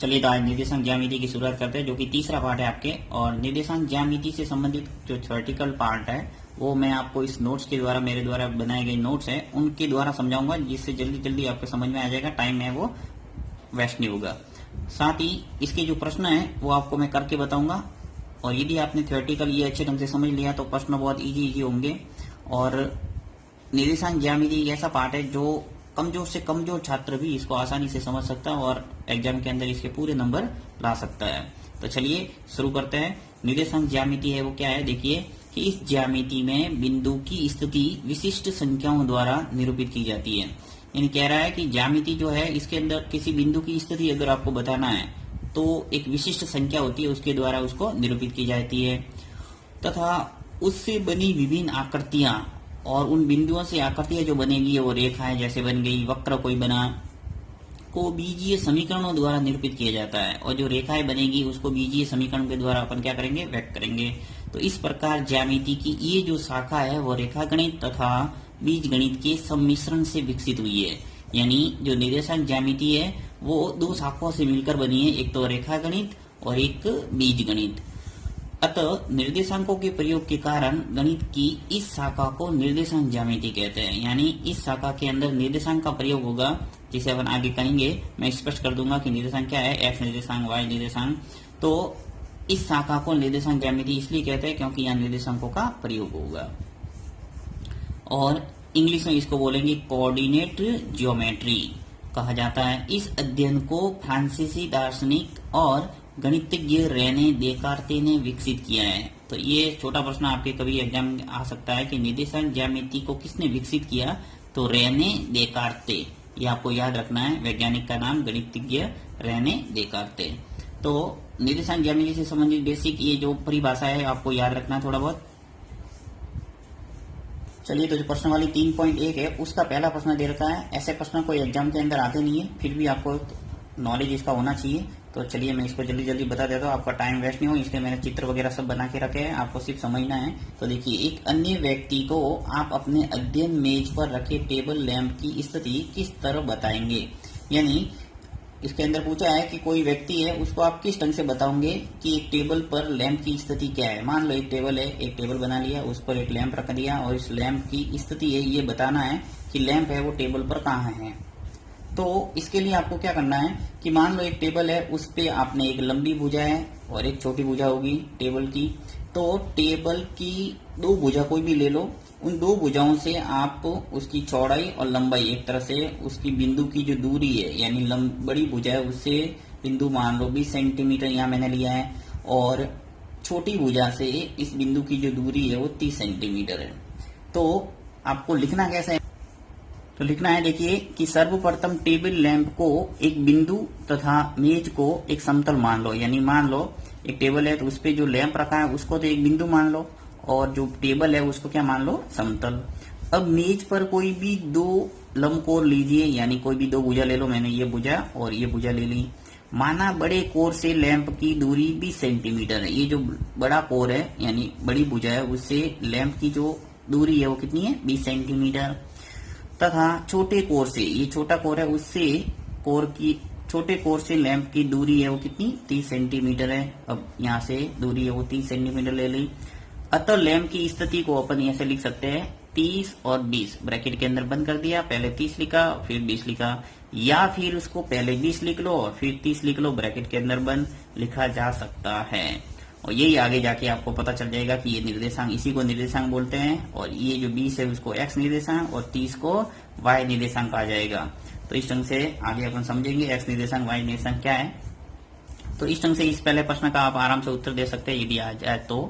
चलिए तो आज निर्देशांक ज्यामिति की शुरुआत करते हैं, जो कि तीसरा पार्ट है आपके। और निर्देशांक ज्यामिति से संबंधित जो थ्योरेटिकल पार्ट है वो मैं आपको इस नोट्स के द्वारा, मेरे द्वारा बनाए गए नोट्स हैं उनके द्वारा समझाऊंगा, जिससे जल्दी जल्दी आपको समझ में आ जाएगा, टाइम में वो वेस्ट नहीं होगा। साथ ही इसके जो प्रश्न है वो आपको मैं करके बताऊंगा, और यदि आपने थ्योरेटिकल ये अच्छे ढंग से समझ लिया तो प्रश्न बहुत इजी होंगे। और निर्देशांक ज्यामिति एक ऐसा पार्ट है जो कमजोर से कमजोर छात्र भी इसको आसानी से समझ सकता है और एग्जाम के अंदर इसके पूरे नंबर ला सकता है। तो चलिए शुरू करते हैं। निर्देशांक ज्यामिति है वो क्या है, देखिए कि इस ज्यामिति में बिंदु की स्थिति विशिष्ट संख्याओं द्वारा निरूपित की जाती है। यानी कह रहा है कि ज्यामिति जो है इसके अंदर किसी बिंदु की स्थिति अगर आपको बताना है तो एक विशिष्ट संख्या होती है, उसके द्वारा उसको निरूपित की जाती है, तथा उससे बनी विभिन्न आकृतियां, और उन बिंदुओं से आकृतियां जो बनेगी वो रेखाएं जैसे बन गई, वक्र कोई बना, को बीजीय समीकरणों द्वारा निरूपित किया जाता है। और जो रेखाएं बनेगी उसको बीजीय समीकरण के द्वारा अपन क्या करेंगे, व्यक्त करेंगे। तो इस प्रकार ज्यामिति की ये जो शाखा है वो रेखागणित तथा बीजगणित के सम्मिश्रण से विकसित हुई है। यानी जो निर्देशांक ज्यामिति है वो दो शाखाओं से मिलकर बनी है, एक तो रेखागणित और एक बीजगणित। अतः निर्देशांकों के प्रयोग के कारण गणित की इस शाखा को निर्देशांक ज्यामिति कहते हैं। यानी इस शाखा के अंदर निर्देशांक का प्रयोग होगा, जिसे अपन आगे कहेंगे। मैं स्पष्ट कर दूंगा कि निर्देशांक क्या है, एक्स निर्देशांक, वाई निर्देशांक। तो इस शाखा को निर्देशांक ज्यामिति इसलिए कहते हैं क्योंकि यहाँ निर्देशांकों का प्रयोग होगा। और इंग्लिश में इसको बोलेंगे कोऑर्डिनेट ज्योमेट्री कहा जाता है। इस अध्ययन को फ्रांसीसी दार्शनिक और गणितज्ञ रेने देकार्ते ने विकसित किया है। तो ये छोटा प्रश्न आपके कभी एग्जाम में आ सकता है कि निर्देशांक ज्यामिति को किसने विकसित किया, तो रेने देकार्ते। ये आपको याद रखना है, वैज्ञानिक का नाम गणितज्ञ रेने देकार्ते। तो निर्देशांक ज्यामिति से संबंधित बेसिक ये जो परिभाषा है आपको याद रखना है थोड़ा बहुत। चलिए तो जो प्रश्न वाली 3.1 है उसका पहला प्रश्न दे रखा है। ऐसे प्रश्न कोई एग्जाम के अंदर आते नहीं है, फिर भी आपको नॉलेज इसका होना चाहिए। तो चलिए मैं इसको जल्दी जल्दी बता देता हूँ, आपका टाइम वेस्ट नहीं हो, इसलिए मैंने चित्र वगैरह सब बना के रखे हैं, आपको सिर्फ समझना है। तो देखिए, एक अन्य व्यक्ति को आप अपने अध्ययन मेज पर रखे टेबल लैंप की स्थिति किस तरह बताएंगे। यानी इसके अंदर पूछा है कि कोई व्यक्ति है, उसको आप किस ढंग से बताओगे कि एक टेबल पर लैंप की स्थिति क्या है। मान लो एक टेबल है, एक टेबल बना लिया, उस पर एक लैंप रख दिया और इस लैंप की स्थिति है ये बताना है कि लैंप है वो टेबल पर कहाँ है। तो इसके लिए आपको क्या करना है कि मान लो एक टेबल है, उस पे आपने एक लंबी भुजा है और एक छोटी भुजा होगी टेबल की। तो टेबल की दो भुजा कोई भी ले लो, उन दो भुजाओं से आप उसकी चौड़ाई और लंबाई, एक तरह से उसकी बिंदु की जो दूरी है, यानी बड़ी भुजा है उससे बिंदु मान लो 20 सेंटीमीटर यहाँ मैंने लिया है, और छोटी भुजा से इस बिंदु की जो दूरी है वो 30 सेंटीमीटर है। तो आपको लिखना कैसे है, तो लिखना है देखिए कि सर्वप्रथम टेबल लैंप को एक बिंदु तथा मेज को एक समतल मान लो। यानी मान लो एक टेबल है तो उस पे जो लैंप रखा है उसको तो एक बिंदु मान लो, और जो टेबल है उसको क्या मान लो, समतल। अब मेज पर कोई भी दो लंबकोर लीजिए, यानी कोई भी दो भुजा ले लो, मैंने ये भुजा और ये भुजा ले ली। माना बड़े कोर से लैंप की दूरी 20 सेंटीमीटर है। ये जो बड़ा कोर है यानी बड़ी भुजा है उससे लैंप की जो दूरी है वो कितनी है, 20 सेंटीमीटर। तथा छोटे कोर से, ये छोटा कोर है, उससे छोटे कोर से लैंप की दूरी है वो कितनी, 30 सेंटीमीटर है। अब यहाँ से दूरी है वो 30 सेंटीमीटर ले ली। अतः लैंप की स्थिति को अपन ऐसे लिख सकते हैं 30 और 20 ब्रैकेट के अंदर बंद कर दिया, पहले 30 लिखा फिर 20 लिखा, या फिर उसको पहले 20 लिख लो और फिर 30 लिख लो, ब्रैकेट के अंदर बंद लिखा जा सकता है। और यही आगे जाके आपको पता चल जाएगा कि ये निर्देशांक, इसी को निर्देशांक बोलते हैं। और ये जो 20 है उसको एक्स निर्देशांक और 30 को वाई निर्देशांक आ जाएगा। तो इस ढंग से आगे अपन समझेंगे एक्स निर्देशांक वाई निर्देशांक क्या है। तो इस ढंग से इस पहले प्रश्न का आप आराम से उत्तर दे सकते हैं यदि आ जाए तो।